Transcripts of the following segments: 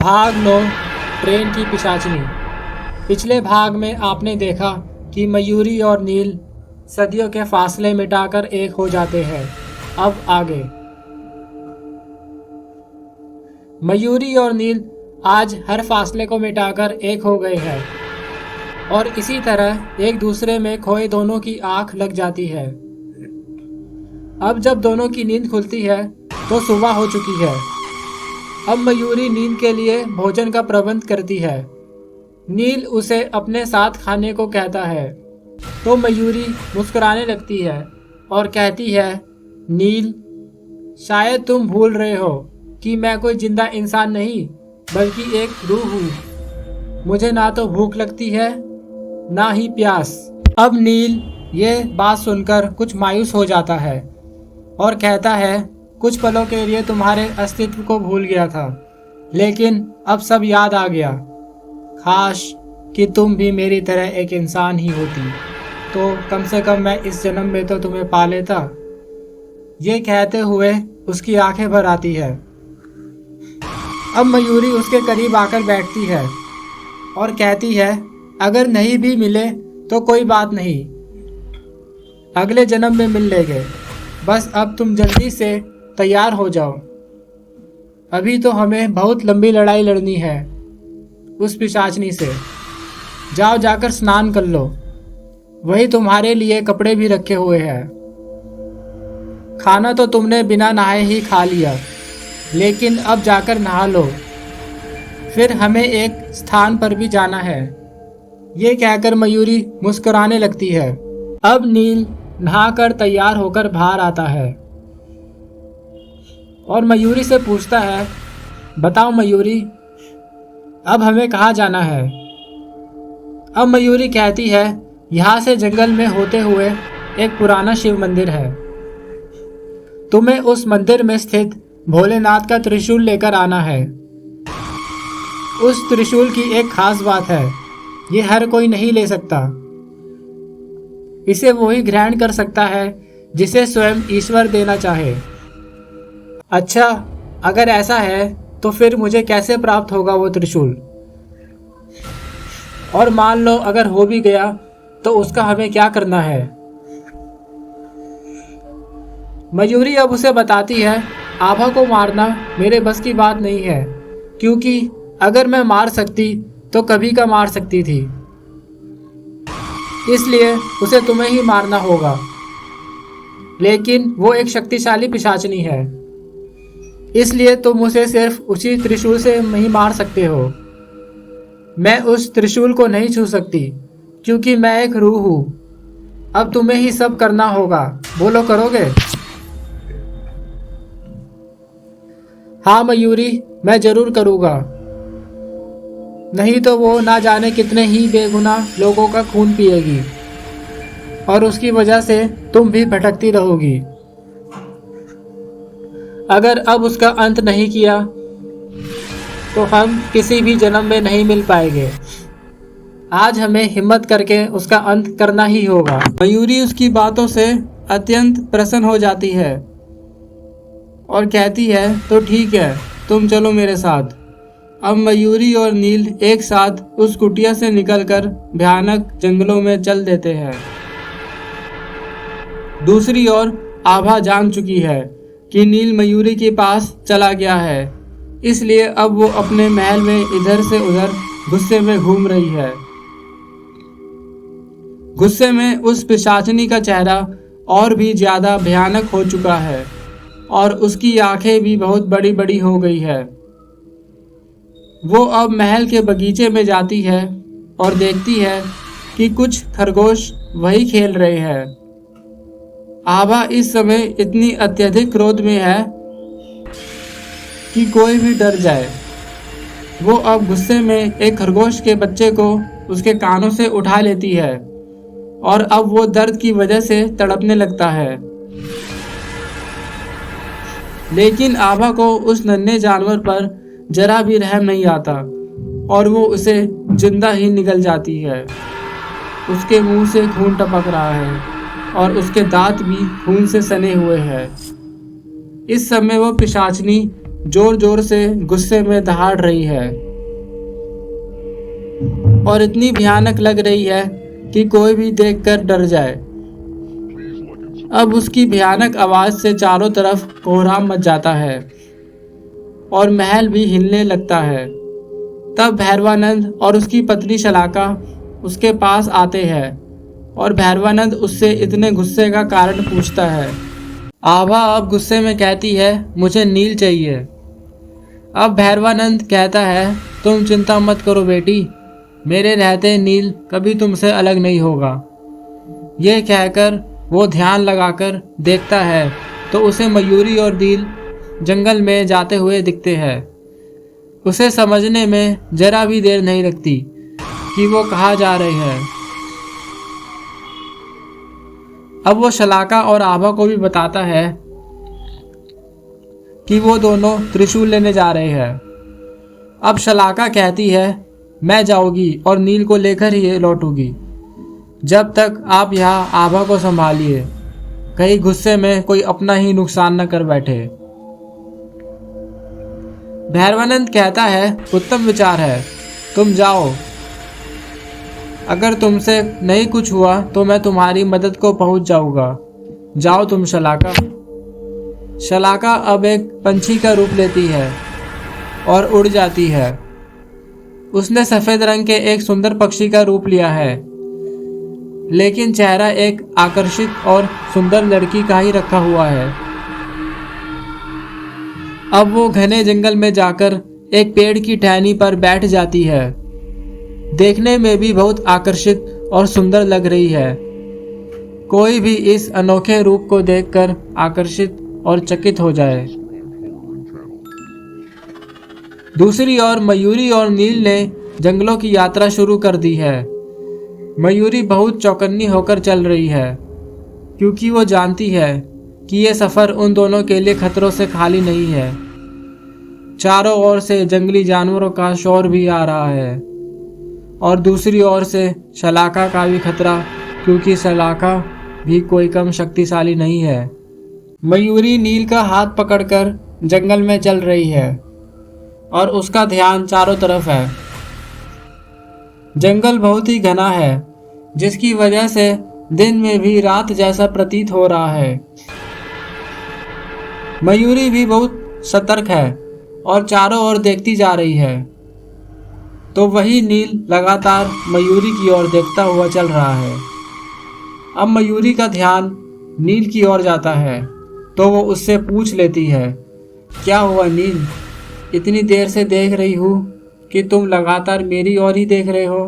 भाग लो ट्रेन की पिशाचनी। पिछले भाग में आपने देखा कि मयूरी और नील सदियों के फासले मिटाकर एक हो जाते हैं। अब आगे मयूरी और नील आज हर फासले को मिटाकर एक हो गए हैं और इसी तरह एक दूसरे में खोए दोनों की आंख लग जाती है। अब जब दोनों की नींद खुलती है तो सुबह हो चुकी है। अब मयूरी नील के लिए भोजन का प्रबंध करती है। नील उसे अपने साथ खाने को कहता है तो मयूरी मुस्कुराने लगती है और कहती है, नील, शायद तुम भूल रहे हो कि मैं कोई जिंदा इंसान नहीं बल्कि एक रूह हूँ। मुझे ना तो भूख लगती है ना ही प्यास। अब नील ये बात सुनकर कुछ मायूस हो जाता है और कहता है, कुछ पलों के लिए तुम्हारे अस्तित्व को भूल गया था, लेकिन अब सब याद आ गया। काश कि तुम भी मेरी तरह एक इंसान ही होती, तो कम से कम मैं इस जन्म में तो तुम्हें पा लेता। ये कहते हुए उसकी आंखें भर आती है। अब मयूरी उसके करीब आकर बैठती है और कहती है, अगर नहीं भी मिले तो कोई बात नहीं, अगले जन्म में मिल लेंगे। बस अब तुम जल्दी से तैयार हो जाओ। अभी तो हमें बहुत लंबी लड़ाई लड़नी है उस पिशाचनी से। जाओ जाकर स्नान कर लो, वही तुम्हारे लिए कपड़े भी रखे हुए हैं। खाना तो तुमने बिना नहाए ही खा लिया, लेकिन अब जाकर नहा लो, फिर हमें एक स्थान पर भी जाना है। ये कहकर मयूरी मुस्कुराने लगती है। अब नील नहाकर तैयार होकर बाहर आता है और मयूरी से पूछता है, बताओ मयूरी, अब हमें कहाँ जाना है? अब मयूरी कहती है, यहाँ से जंगल में होते हुए एक पुराना शिव मंदिर है। तुम्हें उस मंदिर में स्थित भोलेनाथ का त्रिशूल लेकर आना है। उस त्रिशूल की एक खास बात है, ये हर कोई नहीं ले सकता। इसे वही ग्रहण कर सकता है जिसे स्वयं ईश्वर देना चाहे। अच्छा, अगर ऐसा है तो फिर मुझे कैसे प्राप्त होगा वो त्रिशूल? और मान लो अगर हो भी गया तो उसका हमें क्या करना है? मयूरी अब उसे बताती है, आभा को मारना मेरे बस की बात नहीं है, क्योंकि अगर मैं मार सकती तो कभी का मार सकती थी। इसलिए उसे तुम्हें ही मारना होगा। लेकिन वो एक शक्तिशाली पिशाचनी है, इसलिए तुम उसे सिर्फ उसी त्रिशूल से ही मार सकते हो। मैं उस त्रिशूल को नहीं छू सकती क्योंकि मैं एक रूह हूँ। अब तुम्हें ही सब करना होगा। बोलो, करोगे? हाँ मयूरी, मैं जरूर करूँगा। नहीं तो वो ना जाने कितने ही बेगुनाह लोगों का खून पिएगी और उसकी वजह से तुम भी भटकती रहोगी। अगर अब उसका अंत नहीं किया तो हम किसी भी जन्म में नहीं मिल पाएंगे। आज हमें हिम्मत करके उसका अंत करना ही होगा। मयूरी उसकी बातों से अत्यंत प्रसन्न हो जाती है और कहती है, तो ठीक है, तुम चलो मेरे साथ। अब मयूरी और नील एक साथ उस कुटिया से निकलकर भयानक जंगलों में चल देते हैं। दूसरी ओर आभा जान चुकी है कि नील मयूरी के पास चला गया है, इसलिए अब वो अपने महल में इधर से उधर गुस्से में घूम रही है। गुस्से में उस पिशाचनी का चेहरा और भी ज्यादा भयानक हो चुका है और उसकी आंखें भी बहुत बड़ी बड़ी हो गई है। वो अब महल के बगीचे में जाती है और देखती है कि कुछ खरगोश वही खेल रहे हैं। आभा इस समय इतनी अत्यधिक क्रोध में है कि कोई भी डर जाए। वो अब गुस्से में एक खरगोश के बच्चे को उसके कानों से उठा लेती है और अब वो दर्द की वजह से तड़पने लगता है। लेकिन आभा को उस नन्हे जानवर पर जरा भी रहम नहीं आता और वो उसे जिंदा ही निगल जाती है। उसके मुंह से खून टपक रहा है और उसके दांत भी खून से सने हुए हैं। इस समय वो पिशाचनी जोर जोर से गुस्से में दहाड़ रही है और इतनी भयानक लग रही है कि कोई भी देखकर डर जाए। अब उसकी भयानक आवाज से चारों तरफ कोहराम मच जाता है और महल भी हिलने लगता है। तब भैरवानंद और उसकी पत्नी शलाका उसके पास आते हैं और भैरवानंद उससे इतने गुस्से का कारण पूछता है। आभा अब गुस्से में कहती है, मुझे नील चाहिए। अब भैरवानंद कहता है, तुम चिंता मत करो बेटी, मेरे रहते नील कभी तुमसे अलग नहीं होगा। ये कहकर वो ध्यान लगाकर देखता है तो उसे मयूरी और नील जंगल में जाते हुए दिखते हैं। उसे समझने में जरा भी देर नहीं लगती कि वो कहाँ जा रहे हैं। अब वो शलाका और आभा को भी बताता है कि वो दोनों त्रिशूल लेने जा रहे हैं। अब शलाका कहती है, मैं जाऊंगी और नील को लेकर ही लौटूंगी। जब तक आप यहाँ आभा को संभालिए, कहीं गुस्से में कोई अपना ही नुकसान न कर बैठे। भैरवानंद कहता है, उत्तम विचार है, तुम जाओ। अगर तुमसे नहीं कुछ हुआ तो मैं तुम्हारी मदद को पहुंच जाऊंगा। जाओ तुम शलाका। शलाका अब एक पंछी का रूप लेती है और उड़ जाती है। उसने सफेद रंग के एक सुंदर पक्षी का रूप लिया है, लेकिन चेहरा एक आकर्षित और सुंदर लड़की का ही रखा हुआ है। अब वो घने जंगल में जाकर एक पेड़ की टहनी पर बैठ जाती है। देखने में भी बहुत आकर्षित और सुंदर लग रही है। कोई भी इस अनोखे रूप को देखकर आकर्षित और चकित हो जाए। दूसरी ओर मयूरी और नील ने जंगलों की यात्रा शुरू कर दी है। मयूरी बहुत चौकन्नी होकर चल रही है, क्योंकि वो जानती है कि ये सफर उन दोनों के लिए खतरों से खाली नहीं है। चारों ओर से जंगली जानवरों का शोर भी आ रहा है और दूसरी ओर से शलाका का भी खतरा, क्योंकि शलाका भी कोई कम शक्तिशाली नहीं है। मयूरी नील का हाथ पकड़कर जंगल में चल रही है और उसका ध्यान चारों तरफ है। जंगल बहुत ही घना है, जिसकी वजह से दिन में भी रात जैसा प्रतीत हो रहा है। मयूरी भी बहुत सतर्क है और चारों ओर देखती जा रही है। तो वही नील लगातार मयूरी की ओर देखता हुआ चल रहा है। अब मयूरी का ध्यान नील की ओर जाता है तो वो उससे पूछ लेती है, क्या हुआ नील, इतनी देर से देख रही हूँ कि तुम लगातार मेरी ओर ही देख रहे हो।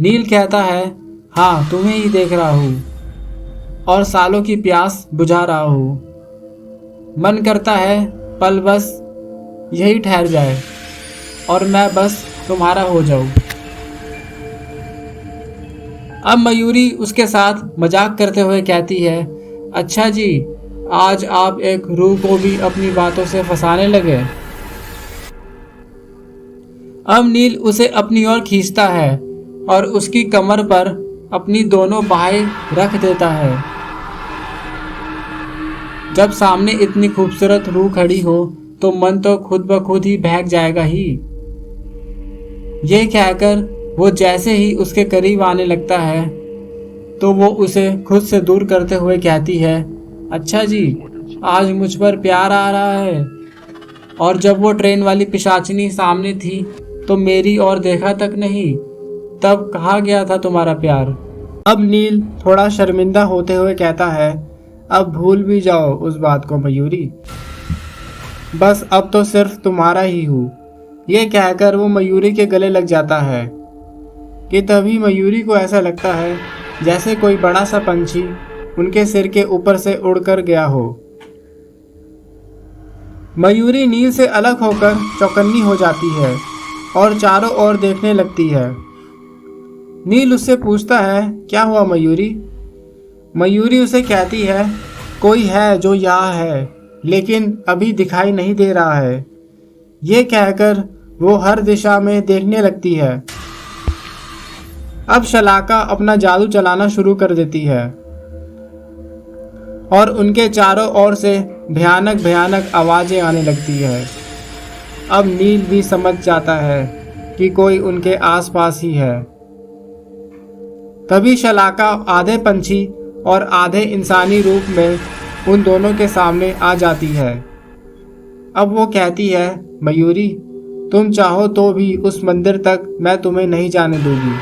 नील कहता है, हाँ तुम्हें ही देख रहा हूँ और सालों की प्यास बुझा रहा हूँ। मन करता है पल बस यही ठहर जाए और मैं बस तुम्हारा हो जाऊं। अब मयूरी उसके साथ मजाक करते हुए कहती है, अच्छा जी, आज आप एक रूह को भी अपनी बातों से फंसाने लगे। अब नील उसे अपनी ओर खींचता है और उसकी कमर पर अपनी दोनों बाहें रख देता है। जब सामने इतनी खूबसूरत रूह खड़ी हो तो मन तो खुद ब खुद ही बहक जाएगा ही। ये कहकर वो जैसे ही उसके करीब आने लगता है तो वो उसे खुद से दूर करते हुए कहती है, अच्छा जी, आज मुझ पर प्यार आ रहा है। और जब वो ट्रेन वाली पिशाचिनी सामने थी तो मेरी ओर देखा तक नहीं, तब कहाँ गया था तुम्हारा प्यार। अब नील थोड़ा शर्मिंदा होते हुए कहता है, अब भूल भी जाओ उस बात को मयूरी, बस अब तो सिर्फ तुम्हारा ही हूँ। ये कहकर वो मयूरी के गले लग जाता है कि तभी मयूरी को ऐसा लगता है जैसे कोई बड़ा सा पंछी उनके सिर के ऊपर से उड़कर गया हो। मयूरी नील से अलग होकर चौकन्नी हो जाती है और चारों ओर देखने लगती है। नील उससे पूछता है, क्या हुआ मयूरी? मयूरी उसे कहती है, कोई है जो यहाँ है लेकिन अभी दिखाई नहीं दे रहा है। ये कहकर वो हर दिशा में देखने लगती है। अब शलाका अपना जादू चलाना शुरू कर देती है और उनके चारों ओर से भयानक भयानक आवाज़ें आने लगती है। अब नील भी समझ जाता है कि कोई उनके आसपास ही है। तभी शलाका आधे पंछी और आधे इंसानी रूप में उन दोनों के सामने आ जाती है। अब वो कहती है, मयूरी, तुम चाहो तो भी उस मंदिर तक मैं तुम्हें नहीं जाने दूंगी,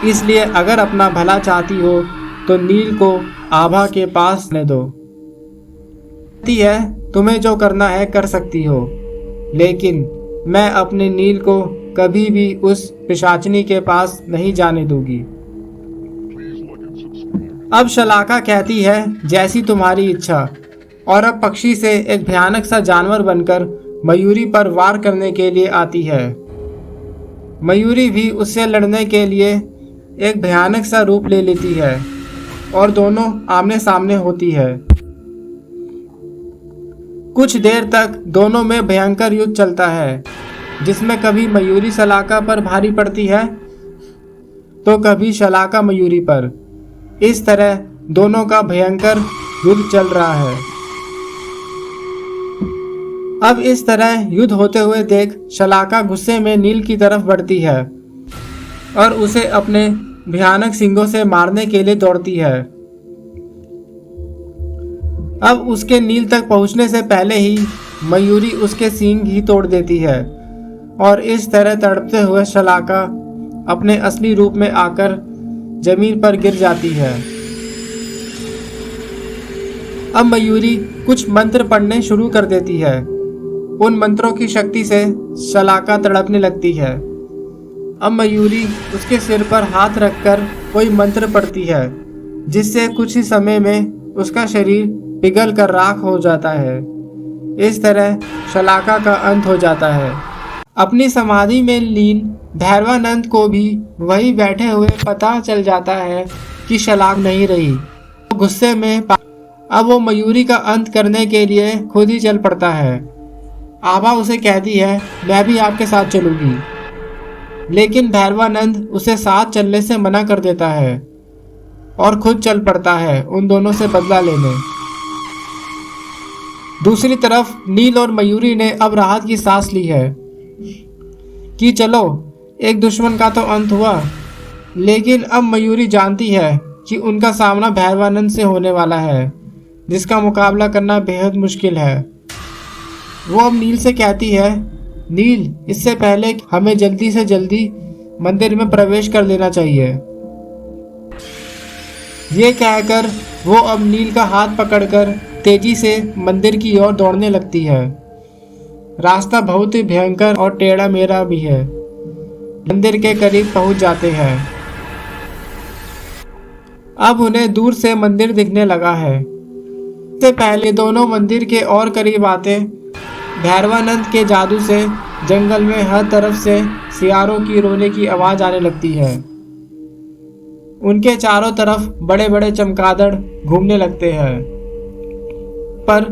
इसलिए अगर अपना भला चाहती हो तो नील को आभा के पास ले दो। कहती है, तुम्हें जो करना है कर सकती हो, लेकिन मैं अपने नील को कभी भी उस पिशाचनी के पास नहीं जाने दूंगी। अब शलाका कहती है, जैसी तुम्हारी इच्छा, और अब पक्षी से एक भयानक सा जानवर बनकर मयूरी पर वार करने के लिए आती है। मयूरी भी उससे लड़ने के लिए एक भयानक सा रूप ले लेती है और दोनों आमने सामने होती है। कुछ देर तक दोनों में भयंकर युद्ध चलता है, जिसमें कभी मयूरी शलाका पर भारी पड़ती है तो कभी शलाका मयूरी पर। इस तरह दोनों का भयंकर युद्ध चल रहा है। अब इस तरह युद्ध होते हुए देख शलाका गुस्से में नील की तरफ बढ़ती है और उसे अपने भयानक सींगों से मारने के लिए दौड़ती है। अब उसके नील तक पहुंचने से पहले ही मयूरी उसके सींग ही तोड़ देती है और इस तरह तड़पते हुए शलाका अपने असली रूप में आकर जमीन पर गिर जाती है। अब मयूरी कुछ मंत्र पढ़ने शुरू कर देती है। उन मंत्रों की शक्ति से शलाका तड़पने लगती है। अब मयूरी उसके सिर पर हाथ रखकर कोई मंत्र पढ़ती है, जिससे कुछ ही समय में उसका शरीर पिघल कर राख हो जाता है। इस तरह शलाका का अंत हो जाता है। अपनी समाधि में लीन भैरवानंद को भी वही बैठे हुए पता चल जाता है कि शलाका नहीं रही। तो गुस्से में अब वो मयूरी का अंत करने के लिए खुद ही चल पड़ता है। आभा उसे कहती है, मैं भी आपके साथ चलूंगी, लेकिन भैरवानंद उसे साथ चलने से मना कर देता है और खुद चल पड़ता है उन दोनों से बदला लेने। दूसरी तरफ नील और मयूरी ने अब राहत की सांस ली है कि चलो एक दुश्मन का तो अंत हुआ, लेकिन अब मयूरी जानती है कि उनका सामना भैरवानंद से होने वाला है, जिसका मुकाबला करना बेहद मुश्किल है। वो अब नील से कहती है, नील, इससे पहले हमें जल्दी से जल्दी मंदिर में प्रवेश कर लेना चाहिए। ये कहकर वो अब नील का हाथ पकड़कर तेजी से मंदिर की ओर दौड़ने लगती है। रास्ता बहुत ही भयंकर और टेढ़ा मेढ़ा भी है। मंदिर के करीब पहुंच जाते हैं। अब उन्हें दूर से मंदिर दिखने लगा है। इससे पहले दोनों मंदिर के और करीब आते भैरवानंद के जादू से जंगल में हर तरफ से सियारों की रोने की आवाज आने लगती है। उनके चारों तरफ बड़े बड़े चमगादड़ घूमने लगते हैं, पर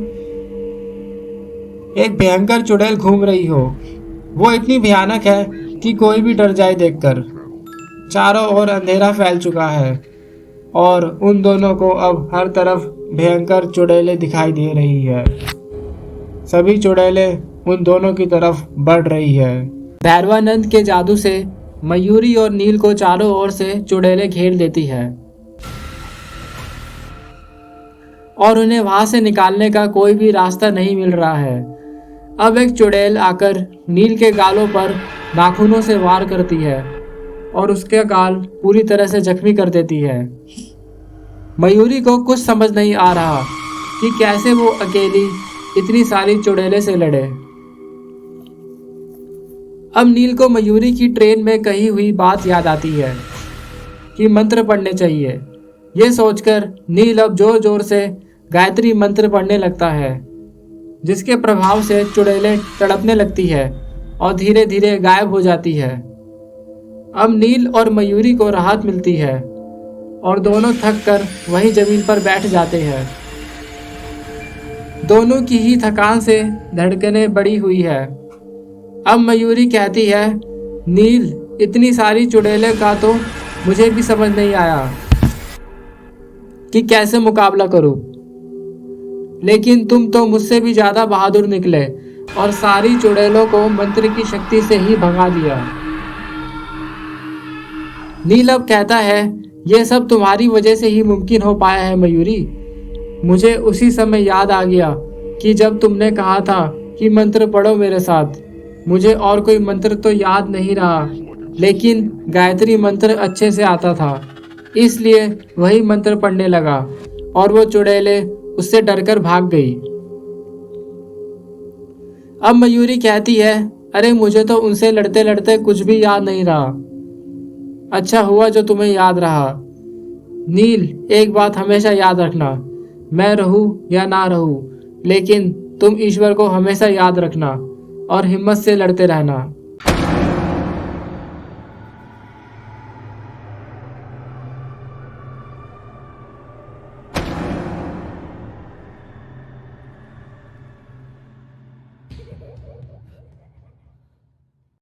एक भयंकर चुड़ैल घूम रही हो। वो इतनी भयानक है कि कोई भी डर जाए देखकर। चारों ओर अंधेरा फैल चुका है और उन दोनों को अब हर तरफ भयंकर चुड़ैलें दिखाई दे रही है। सभी चुड़ैलें उन दोनों की तरफ बढ़ रही है। भैरवानंद के जादू से मयूरी और नील को चारों ओर से चुड़ैलें घेर लेती है और उन्हें वहां से निकालने का कोई भी रास्ता नहीं मिल रहा है। अब एक चुड़ैल आकर नील के गालों पर नाखूनों से वार करती है और उसके गाल पूरी तरह से जख्मी कर देती है। मयूरी को कुछ समझ नहीं आ रहा कि कैसे वो अकेली इतनी सारी चुड़ैलें से लड़े। अब नील को मयूरी की ट्रेन में कही हुई बात याद आती है कि मंत्र पढ़ने चाहिए। ये सोचकर नील अब जोर जोर से गायत्री मंत्र पढ़ने लगता है, जिसके प्रभाव से चुड़ैलें तड़पने लगती है और धीरे धीरे गायब हो जाती है। अब नील और मयूरी को राहत मिलती है और दोनों थक कर वहीं जमीन पर बैठ जाते हैं। दोनों की ही थकान से धड़कनें बढ़ी हुई है। अब मयूरी कहती है, नील, इतनी सारी चुड़ैलें का तो मुझे भी समझ नहीं आया कि कैसे मुकाबला करूं। लेकिन तुम तो मुझसे भी ज्यादा बहादुर निकले और सारी चुड़ैलों को मंत्र की शक्ति से ही भगा दिया। नील अब कहता है, यह सब तुम्हारी वजह से ही मुमकिन हो पाया है मयूरी। मुझे उसी समय याद आ गया कि जब तुमने कहा था कि मंत्र पढ़ो मेरे साथ। मुझे और कोई मंत्र तो याद नहीं रहा, लेकिन गायत्री मंत्र अच्छे से आता था, इसलिए वही मंत्र पढ़ने लगा और वो चुड़ैलें उससे डरकर भाग गई। अब मयूरी कहती है, अरे मुझे तो उनसे लड़ते लड़ते कुछ भी याद नहीं रहा। अच्छा हुआ जो तुम्हें याद रहा। नील, एक बात हमेशा याद रखना, मैं रहूं या ना रहूं, लेकिन तुम ईश्वर को हमेशा याद रखना और हिम्मत से लड़ते रहना।